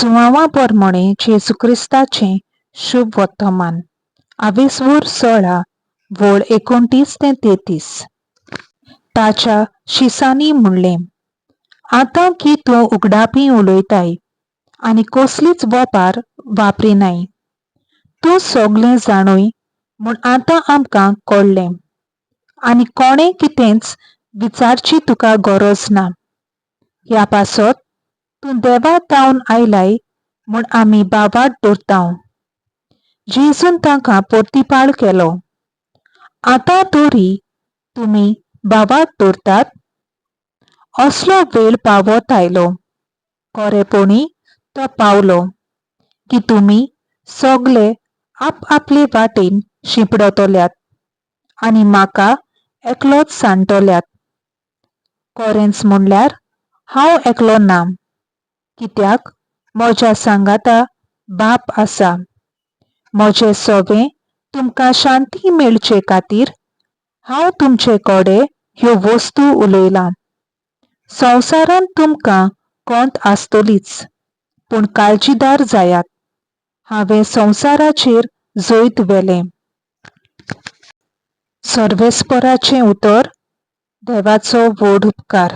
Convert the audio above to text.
सुवाळा प्रमाणे जेजू क्रिस्ताचें शुभ वर्तमान 16 वळ 29 ते 33. ताच्या शिसांनी म्हणलें, आतां की तूं उगडापी उलयताय आनी कसलीच वपार वापरिनाय. तूं सगळें जाणोय म्हूण आतां आमकां कळ्ळें, आनी कोणें कितेंच विचारची तुका गरज ना. ह्या पासत तूं देवा तावन आयलाय म्हूण आमी बावाट धरतांव. जेजून तांकां प्रतिपाळ केलो, आतां तरी तुमी बावाट धरतात? असलो वेळ पावत आयलो, खरेपणी तो पावलो, की तुमी सगळे आपआपले वाटेन शिंपडतल्यात आनी म्हाका एकलोच सांडटल्यात. खरेंच म्हणल्यार हांव एकलो ना, कित्याक म्हज्या सांगाता बाप आसा. म्हजें सवें तुमकां शांती मेळचे खातीर हांव तुमचे कडेन ह्यो वस्तू उलयलां. संवसारांत तुमकां खंत आसतलीच, पूण काळजीदार जायात, हांवें संवसाराचेर जैत व्हेलें. सर्वेस्पराचें उतर. देवाचो व्हड उपकार.